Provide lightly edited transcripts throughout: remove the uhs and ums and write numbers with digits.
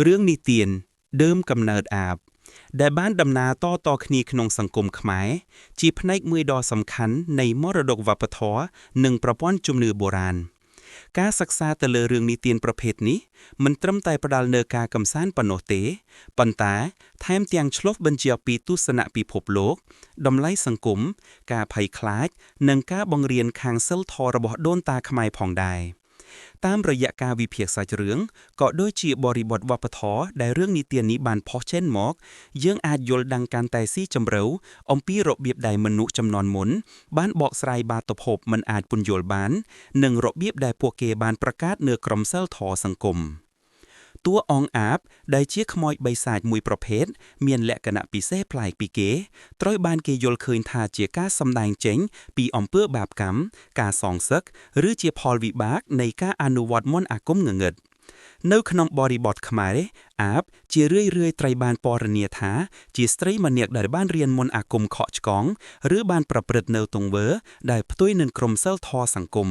เรื่องนิเตียนเดิมกำเนิดอาบได้บ้านดำนาต่อคณีขนงสังคมขมายจีพนักมือดอสำคัญในมรดกวัปทอหนึ่งประป้อนจุมนือโบราณการศึกษาแต่ละเรื่องนิเตียนประเภทนี้มันตรำไตประดาลเนกากำสานปนโนเตปันตาแถมเตียงชลบบัญเจียปีตุสนะปีพบโลกดำไลสังคมกาภัยคลาดหนึ่งกาบังเรียนคางเซลทอระบบโดนตาขมายผ่องได้ตามระยะการวิเพียกสายเรื่องก็โดยจีบริบทวัปทอได้เรื่องนิเตียนนี้บานพอเช่นหมอกยังอาจยลดังการแต่ซี่จำเร็วอมปีระเบียบใดมนุษย์จำนวนหมุนบ้านบอกสายบาตพบมันอาจปุญโยลบานหนึ่งระเบียบใดพวกเกบานประกาศเนื้อกรมเซลทอสังคมตัวองอาบได้เชี่ยขโมยใบสายมวยประเภทเมียนและกณะปีเซ่ปลายปีเกตร้อยบานเกยลเคยทาเจียก้าสำแดงเจ๋งปีอมเปื้อบาบกำกาสองซึกหรือเจียพอลวิบากในก้าอนุวัตมอนอากมเงดเนื้อขนมบริบทขมายอาบเจียเรื่อยไตรบานปอรเนียถาเจียสตรีมันเนียกได้บ้านเรียนมนอากมเคาะกองหรือบานประปรดเนวตรงเวอได้พตุ้ยหนึ่งกรมเซลทอสังคม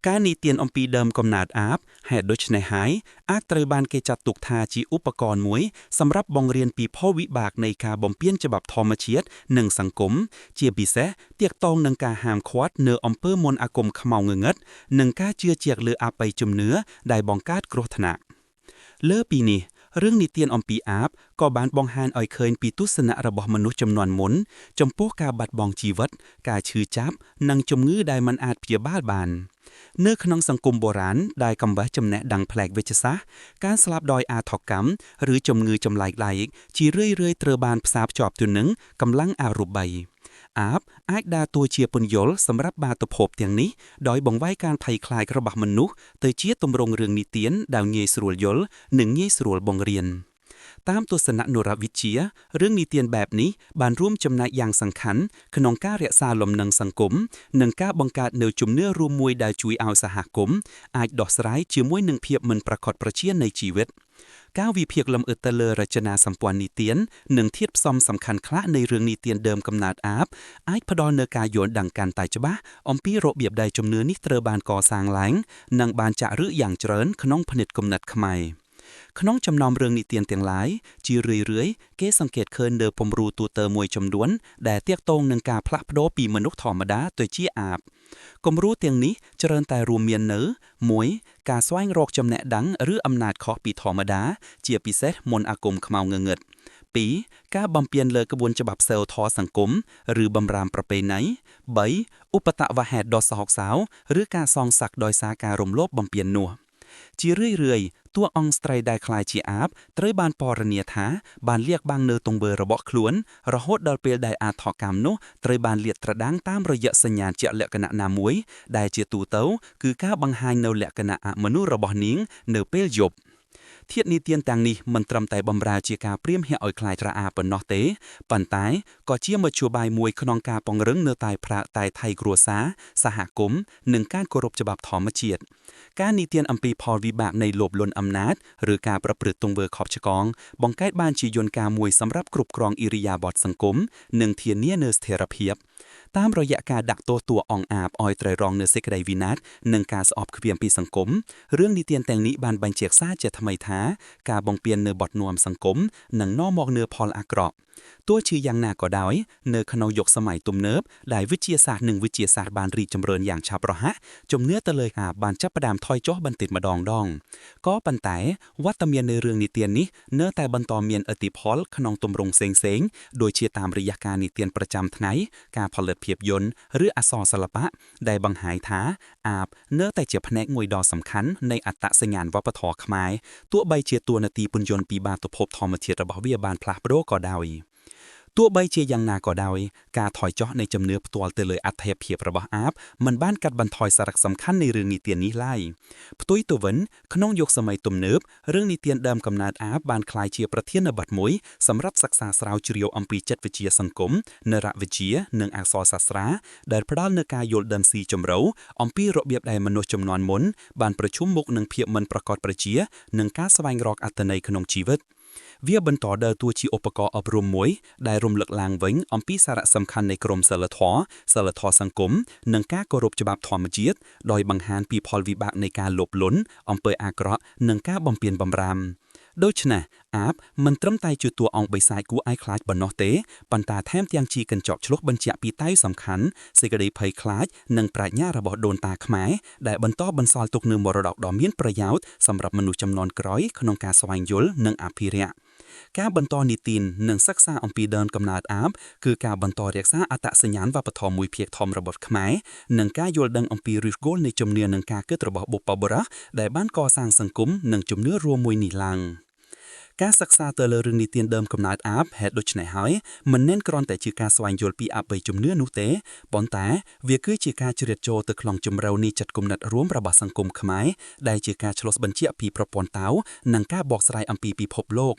การนิเตียนอมปีเดิมกำนาดอาบแห่โดยในหายอาตรบานเกจัดตุกทาจีอุปกรณ์มวยสำหรับบองเรียนปีพ่อวิบากในกาบอมเปี้ยนฉบับทอมเชียดหนึ่งสังคมเจียบีแซเตียกตองหนึ่งกาหามควดเนื้ออมเปอร์มนอากมขมเมาเงงัดหนึ่งกาเจือเจียกเลืออาไปจุมเนื้อได้บองกาดกรธนะเลือปีนี้เรื่องนิเตียนอมปีอาบก็บานบองฮานอ่อยเคยปีตุสนะระบบมนุษย์จำนวนหมุนจมพวกกาบัดบองชีวัดกาชื่อจับนังจมงื้อได้มันอาจเพียบ้าบานเนื้อขนมสังคมโบราณได้กำไว้จำแนกดังแผลกเวชซะการสลับดอยอาถกรรมหรือจมงือจำไหลจีเรื่อยเตรบานสาบจอบตัวหนึ่งกำลังอารุใบอาบอาจดาตัวเชียปนยลสำหรับบาตพบอย่างนี้โดยบ่งไว้การภัยคลายกระบะมนุษย์เตยเชียตมรงเรืองนิเตียนดาวเงยสรวลยลหนึ่งเงยสรวลบงเรียนตามตัวสนะนุรวิเชียเรื่องนิเตียนแบบนี้บานร่วมจำนายอย่างสังขันขนองก้าเรียซาลมนังสังคมหนึ่งก้าบังการเนื้อจุ่มเนื้อรวมมวยได้จุยเอาสหกรมอาจดอกสไลเชื่อมวยหนึ่งเพียบมันประคดประเชียนในชีวิตก้าววิเพียกลำเอิดตะเลรจนาสัมปวนนิเตียนหนึ่งเทียบซอมสำคัญคละในเรื่องนิเตียนเดิมกำนาดอาบไอ้พดอนเนกาโยนดังการตายจะบ้าอมปีโรเบียบใดจมเนื้อนิเตอร์บานก่อสร้างหลังนางบานจะรื้ออย่างเจริญขนองผนิตกำนัดขมายขน้องจำนอมเรื่องนิเตียนเตียงหลายจีเรื่อยเกสังเกตเคินเดอปมรูตัวเตอมวยจำดวนแด่เตียกตรงหนึ่งกาพระพโดปีมนุษย์ธรรมดาตัวชี้อาบกมรู้เตียงนี้เจริญแต่รวมเมียนเนื้อมวยกาสวายรอกจำแนดังหรืออำนาจขอปีธรรมดาเจียปีเซตมนอากมขมาวเงดปีกาบำเปียนเลยกระบวนฉบับเซลทอสังคมหรือบำรามประเพณีใบอุปตะวะแหดดอสหอกสาวหรือการซองสักดอยสาการมโลบบำเปียนนัวจีเรื่อยตัวองสไตรได้คลายจีอาบเตยบานปอรเนียถาบานเรียกบางเนอตรงเบอร์ระเบาะคล้วนระหดดอลเปลได้อาทอกรรมโนเตยบานเลียดตระดังตามระยะสัญญาณเจาะเละกณะนามวยได้เจตูเต้าคือก้าบังไฮเนอเละกณะมนุษย์ระเบาะนิ้งเนอเปลหยบเทียดนิเตียนต่างนี้มันตรำแต่บำราเจียกาเปรียมเหี่ยอ่อยคลายตราอาปนนอเตปันตายก็เชี่ยมาชัวบายมวยขนองกาปองเริงเนอตายพระตายไทยกรัวซาสหกรมหนึ่งการกรบฉบับถอมเฉียดการนิเตียนอัมปีพอวิบากในหลบลนอำนาจหรือการประพฤติตรงเบอร์ขอบชกองบองไกด์บ้านชียนกามวยสำหรับกรุบกรองอิริยาบถสังคมหนึ่งเทียนเนียเนอร์เทราเพียบตามระยะการดักตัวอองอาบออยไตรรองเนอเซกไดวินัทหนึ่งการสอบขเวียมปีสังคมเรื่องนิเตียนแต่งนี้บานบันเจียกซาเจทำไมท้ากาบองเปียนเนอบทนวมสังคมหนังนอมอกเนอพอลอากรอบตัวชื่อยังนาก็ดาวเนอขนยกสมัยตุ่มเนิบได้วิทยาศาสตร์หนึ่งวิทยาศาสตร์บานรีจำเริญอย่างชาประหะจมเนื้อตะเลยบานจับประดามทอยจ้อบันติดมาดองก็ปันแต่วัดตะเมียนในเรื่องนิเตียนนี้เนื้อแต่บรรทอเมียนอติพอลขนองตุ่มรงเซงโดยเชียตามระยะการนิเตียนประจำไงการผลิตเพียบยนต์หรืออสอสลปะได้บังหายท้าอาบเนื้อแต่เจียแผนกงวยดอสำคัญในอัตสัญญาณวัปทอขมายตัวใบเชียตัวนาตีปุญยนต์ปีบาตพบทอมเชียระบวิยาบาลพลาโปรก็ดาวตัวใบเชียยังนาก็ดาวกาถอยเจาะในจำเนื้อตัวเตเลยอัตเทเพียบระบอาบมันบ้านกัดบันทอยสาระสำคัญในเรื่องนิเตียนนี้ไล่ตุ้ยตัววันขน้องยกสมัยตุ่มเนิบเรื่องนิเตียนเดิมกำนาดอาบบานคลายเชียประเทียนบัดมวยสำหรับศึกษาสาวเจียวอัมปีจัดวิเชียสังคมเนรวิเชียเนืองอักษรศาสตราเดินพระดาลเนกายโยลเดินซีจมเราอัมปีระเบียบใดมนุษย์จำนวนมนบานประชุมมุกหนึ่งเพียบมันประกอบประเชียหนึ่งก้าสวายรอกอัตในขนมชีวิตเวียบรรทอเดอตัวชีอุปกรณ์อบรมมวยได้รวมหลักลางวิ่งอมปีสาระสำคัญในกรมเสลทอสังคมหนึ่งก้ากรบฉบับธรรมจีตโดยบังหารปีพอลวิบากในการหลบล้นอมเปยอากระหนึ่งก้าบำเพียนบำราม ដូច្នេះអាបមិនត្រឹមតែជាតួអង្គបិសាចគួរឲ្យខ្លាចប៉ុណ្ណោះទេប៉ុន្តែថែមទាំងជាកញ្ចក់ឆ្លុះបញ្ជាក់ពីតៃសំខាន់សេចក្តីភ័យខ្លាចនិងប្រាជ្ញារបស់ដូនតាខ្មែរដែលបន្តបន្សល់ទុកនូវមរតកដ៏មានប្រយោជន៍សម្រាប់មនុស្សជំនាន់ក្រោយក្នុងការស្វែងយល់និងអភិរក្សការបន្តនីតិនិងសិក្សាអំពីដើមកំណើតអាបគឺការបន្តរក្សាអត្តសញ្ញាណវប្បធម៌មួយភាគធំរបស់ខ្មែរនិងការយល់ដឹងអំពីឫសគល់នៃជំនឿនិងការគិតរបស់បុព្វបុរសដែលបានកសាងសង្គមនិងជំនឿរួមមួយនេះឡើងការសិក្សាទៅលើរឿងនីតិដើមកំណើតអាបហេតុដូច្នេះហើយមិនមែនគ្រាន់តែជាការស្វែងយល់ពីអបិយជំនឿនោះទេប៉ុន្តែវាគឺជាការជ្រៀតចូលទៅក្នុងជំរៅនៃចិត្តគំនិតរួមរបស់សង្គមខ្មែរដែលជាការឆ្លុះបញ្ជាក់ពីប្រព័ន្ធតៅនិងការបកស្រាយអំពីពិភពលោក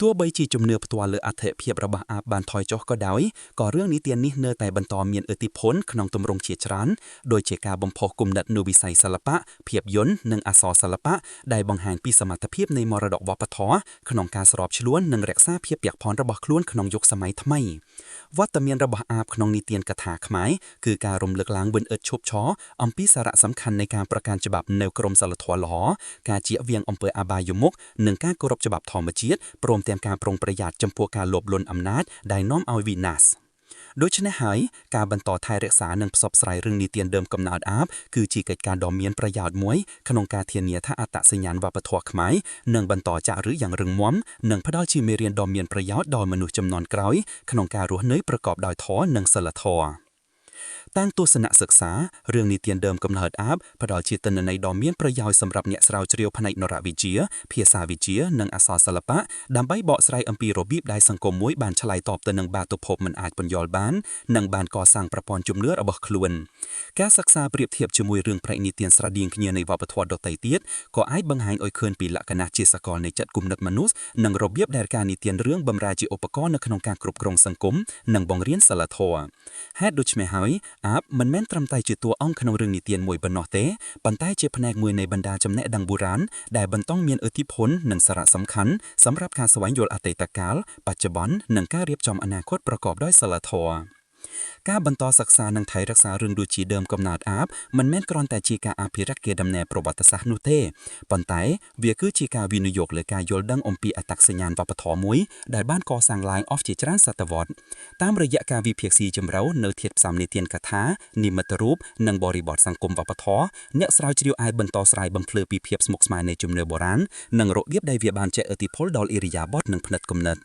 ទោះបីជាជំនឿផ្ទាល់លើអត្ថិភាពរបស់អាបបានថយចុះក៏ដោយក៏រឿងនីតិនេះនៅតែបន្តមានឥទ្ធិពលក្នុងទម្រង់ជាច្រើនដូចជាការបំផុសគំនិតនៅវិស័យសិល្បៈភាពយន្តនិងអក្សរសិល្បៈដែលបង្ហាញពីសមត្ថភាពនៃមរតកវប្បធម៌ក្នុងការស្របឆ្លួននិងរក្សាភាពពាក់ព័ន្ធរបស់ខ្លួនក្នុងយុគសម័យថ្មីវត្តមានរបស់អាបក្នុងនីតិកថាខ្មែរគឺការរំលឹកឡើងវិញឥតឈប់ឈរអំពីសារៈសំខាន់នៃការប្រកាន់ច្បាប់នៅក្រមសីលធម៌ល្អការជៀសវាងអំពើអបាយមុខនិងការគោរពច្បាប់ធម្មជាតិព្រមទាំងការប្រុងប្រយ័ត្នចំពោះការលោភលន់អំណាចដែលនាំឲ្យវិនាសដូច្នេះហើយការបន្តថែរក្សានិងផ្សព្វផ្សាយរឿងនីតិដើមកំណើតអាបគឺជាកិច្ចការដ៏មានប្រយោជន៍មួយក្នុងការធានាថាអត្តសញ្ញាណវប្បធម៌ខ្មែរនឹងបន្តចាក់ឫសយ៉ាងរឹងមាំនិងផ្ដល់ជាមេរៀនដ៏មានប្រយោជន៍ដល់មនុស្សជំនាន់ក្រោយក្នុងការរស់នៅប្រកបដោយធម៌និងសីលធម៌តាំងទស្សនៈសិក្សារឿងនីតិដើមកំណើតអាបផ្ដល់ជាទិន្នន័យដ៏មានប្រយោជន៍សម្រាប់អ្នកស្រាវជ្រាវផ្នែកនរវិទ្យាភាសាវិទ្យានិងអក្សរសិល្បៈដើម្បីបកស្រាយអំពីរបៀបដែលសង្គមមួយបានឆ្លើយតបទៅនឹងបាតុភូតមិនអាចពន្យល់បាននិងបានកសាងប្រព័ន្ធជំនឿរបស់ខ្លួនការសិក្សាប្រៀបធៀបជាមួយរឿងព្រេងនិទានស្រដៀងគ្នានៃវប្បធម៌ដទៃទៀតក៏អាចបង្ហាញឲ្យឃើញពីលក្ខណៈជាសកលនៃចិត្តគំនិតមនុស្សនិងរបៀបដែលការនិទានរឿងបម្រើជាឧបករណ៍នៅក្នុងការគ្រប់គ្រងសង្គមនិងបង្រៀនសីលធម៌ហេតុដូច្នេះហើយអាបមិនមែនត្រឹមតែជាតួអង្គក្នុងរឿងនិទានមួយប៉ុណ្ណោះទេប៉ុន្តែជាផ្នែកមួយនៃបណ្ដាចំណេះដឹងបុរាណដែលបន្តមានឥទ្ធិពលនិងសារៈសំខាន់សម្រាប់ការស្វែងយល់អតីតកាលបច្ចុប្បន្ននិងការរៀបចំអនាគតប្រកបដោយសីលធម៌ការបន្តសិក្សានិងថែរក្សារឿងដូចជាដើមកំណើតអាបមិនមែនគ្រាន់តែជាការអភិរក្សកេរដំណែលប្រវត្តិសាស្ត្រនោះទេប៉ុន្តែវាគឺជាការវិនិយោគលើការយល់ដឹងអំពីអត្តសញ្ញាណវប្បធម៌មួយដែលបានកសាងឡើងអស់ជាច្រើនសតវត្សរ៍តាមរយៈការវិភាគស៊ីជម្រៅនៅធាតុផ្សំនិទានកថានិមិត្តរូបនិងបរិបទសង្គមវប្បធម៌អ្នកស្រាវជ្រាវអាចបន្តស្រាយបំភ្លឺពីភាពស្មុគស្មាញនៃជំនឿបុរាណនិងរបៀបដែលវាបានជះឥទ្ធិពលដល់ឥរិយាបថនិងផ្នត់គំនិត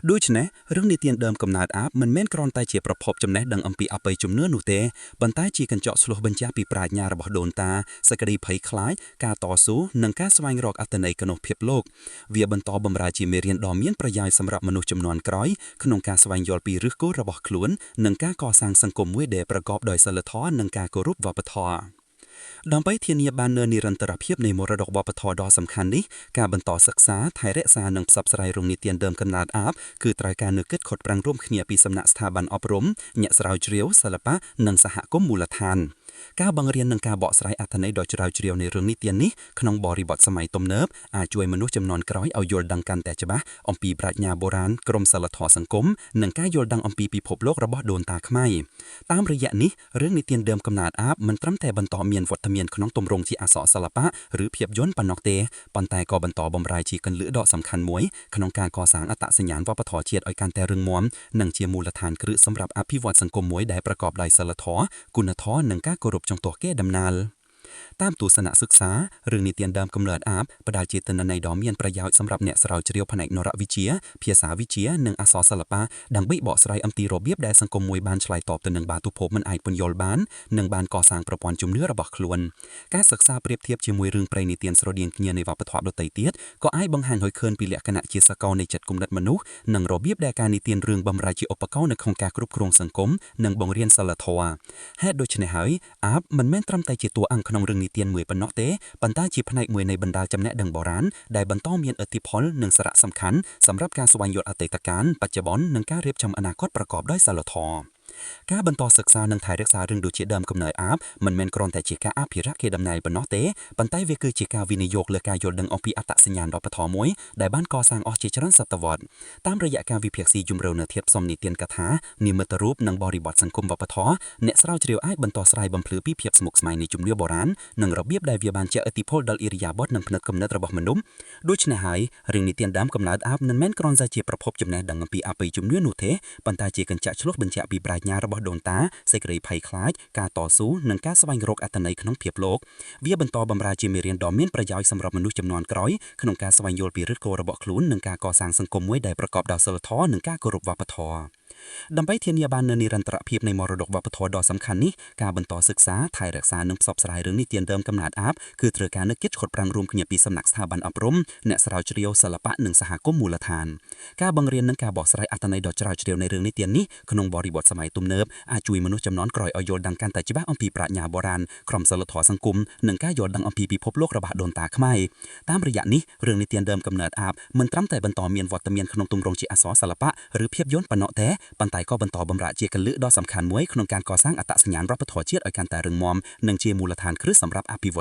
ដូច្នេះរឿងនិទានដើមកំណើតអាបមិនមែនគ្រាន់តែជាប្រភពចំណេះដឹងអំពីអបិយជំនឿនោះទេប៉ុន្តែជាកញ្ចក់ឆ្លុះបញ្ចាំងពីប្រាជ្ញារបស់ដូនតាសេចក្តីភ័យខ្លាចការតស៊ូនិងការស្វែងរកអត្ថន័យក្នុងពិភពលោកវាបន្តបម្រើជាមេរៀនដ៏មានប្រយោជន៍សម្រាប់មនុស្សជំនាន់ក្រោយក្នុងការស្វែងយល់ពីឫសគល់របស់ខ្លួននិងការកសាងសង្គមមួយដែលប្រកបដោយសីលធម៌និងការគោរពវប្បធម៌ដើម្បីធានាបាននូវនិរន្តរភាពនៃមរតកវប្បធម៌ដ៏សំខាន់នេះការបន្តសិក្សាថែរក្សានិងផ្សព្វផ្សាយរឿងនិទានដើមកំណើតអាបគឺត្រូវការនូវកិច្ចខិតខំប្រឹងរួមគ្នាពីសំណាក់ស្ថាប័នអប់រំអ្នកស្រាវជ្រាវសិល្បៈនិងសហគមន៍មូលដ្ឋានការបង្រៀននិងការបកស្រាយអត្ថន័យដ៏ជ្រាលជ្រាវនៃរឿងនិទាននេះក្នុងបរិបទសម័យទំនើបអាចជួយមនុស្សជំនាន់ក្រោយឲ្យយល់ដឹងកាន់តែច្បាស់អំពីប្រាជ្ញាបុរាណក្រមសីលធម៌សង្គមនិងការយល់ដឹងអំពីពិភពលោករបស់ដូនតាខ្មែរតាមរយៈនេះរឿងនិទានដើមកំណើតអាបមិនត្រឹមតែបន្តមានវត្តមានក្នុងទម្រង់ជាអក្សរសិល្បៈឬភាពយន្តប៉ុណ្ណោះទេប៉ុន្តែក៏បន្តបម្រើជាគន្លឹះដ៏សំខាន់មួយក្នុងការកសាងអត្តសញ្ញាណវប្បធម៌ជាតិឲ្យកាន់តែរឹងមាំនិងជាមូលដ្ឋានគ្រឹះសម្រាប់អភិវឌ្ឍសង្គមមួយដែលប្រកបដោយសីលធម៌គុណធម៌និងការគោរពចំពោះកេរដំណែលតាមទស្សនៈសិក្សារឿងនិទានដើមកំណើតអាបផ្ដល់ជាទិន្នន័យដ៏មានប្រយោជន៍សម្រាប់អ្នកស្រាវជ្រាវផ្នែកនរវិទ្យាភាសាវិទ្យានិងអក្សរសិល្បៈដើម្បីបកស្រាយអំពីរបៀបដែលសង្គមមួយបានឆ្លើយតបទៅនឹងបាតុភូតមិនអាចពន្យល់បាននិងបានកសាងប្រព័ន្ធជំនឿរបស់ខ្លួនការសិក្សាប្រៀបធៀបជាមួយរឿងព្រេងនិទានស្រដៀងគ្នានៃវប្បធម៌ដទៃទៀតក៏អាចបង្ហាញឲ្យឃើញពីលក្ខណៈជាសកលនៃចិត្តគំនិតមនុស្សនិងរបៀបដែលការនិទានរឿងបម្រើជាឧបករណ៍នៅក្នុងការគ្រប់គ្រងសង្គមនិងបង្រៀនសីលធម៌ហេតុដូច្នេះហើយអាបមិនមែនត្រឹមតែជាតួអង្គក្នុងរឿងនិទានមួយប៉ុណ្ណោះទេប៉ុន្តែជាផ្នែកមួយនៃបណ្ដាចំណេះដឹងបុរាណដែលបន្តមានឥទ្ធិពលនិងសារៈសំខាន់សម្រាប់ការស្វែងយល់អតីតកាលបច្ចុប្បន្ននិងការរៀបចំអនាគតប្រកបដោយសីលធម៌ ការបន្តសិក្សានិងថែរក្សារឿងដូចជាដើមកំណើតអាបមិនមែនគ្រាន់តែជាការអភិរក្សកេរដំណែលប៉ុណ្ណោះទេប៉ុន្តែវាគឺជាការវិនិយោគលើការយល់ដឹងអំពីអត្តសញ្ញាណវប្បធម៌មួយដែលបានកសាងអស់ជាច្រើនសតវត្សរ៍តាមរយៈការវិភាគស៊ីជម្រៅនៅធាតុផ្សំនីតិកថានិមិត្តរូបនិងបរិបទសង្គមវប្បធម៌អ្នកស្រាវជ្រាវអាចបន្តស្រាយបំភ្លឺពីភាពស្មុគស្មាញនៃជំនឿបុរាណនិងរបៀបដែលវាបានជះឥទ្ធិពលដល់ឥរិយាបថនិងផ្នត់គំនិតរបស់មនុស្សដូច្នេះហើយរឿងនីតិដើមកំណើតអាបមិនមែនគ្រាន់តែជាប្រភពចំណេះដឹងអំពីអបិយជំនឿនោះទេប៉ុន្តែជាកញ្ចក់ឆ្លុះបញ្ចាំងពីប្រាជ្ញារបស់ដូនតាសេចក្តីភ័យខ្លាចការតស៊ូនិងការស្វែងរកអត្ថន័យក្នុងភាពលោកវាបន្តបម្រើជាមេរៀនដ៏មានប្រយោជន៍សម្រាប់មនុស្សជំនាន់ក្រោយក្នុងការស្វែងយល់ពីឫសគល់របស់ខ្លួននិងការកសាងសង្គមមួយដែលប្រកបដោយសីលធម៌និងការគោរពវប្បធម៌ដើម្បីធានាបាននូវនិរន្តរភាពនៃមរតកវប្បធម៌ដ៏សំខាន់នេះការបន្តសិក្សាថែរក្សានិងផ្សព្វផ្សាយរឿងនេះទានដើមកំណើតអាបគឺត្រូវការនូវកិច្ចខិតប្រាំងរួមគ្នាពីសំណាក់ស្ថាប័នអប់រំអ្នកស្រាវជ្រាវសិល្បៈនិងសហគមន៍មូលដ្ឋានការបង្រៀននិងការបកស្រាយអត្ថន័យដ៏ជ្រាលជ្រាវនៃរឿងនេះទាននេះក្នុងបរិបទសម័យទំនើបអាចជួយមនុស្សជំនាន់ក្រោយឲ្យយល់ដឹងកាន់តែច្បាស់អំពីប្រាជ្ញាបុរាណក្រមសីលធម៌សង្គមនិងការយល់ដឹងអំពីពិភពលោករបស់ដូនតាខ្មែរតាមរយៈនេះរឿងនេះទានដើមកំណើតអាបមិនត្រឹមតែបន្តមានវត្តមានក្នុងទម្រង់ជាអក្សរសិល្បៈឬភាពយន្តប៉ុណ្ណោះទេប៉ុន្តែក៏បន្តបម្រើជាកលឹះដ៏សំខាន់មួយក្នុងការកសាងអត្តសញ្ញាណវប្បធម៌ជាតិឲ្យកាន់តែរឹងមាំនិងជាមូលដ្ឋានគ្រឹះសម្រាប់អភិវឌ្ឍ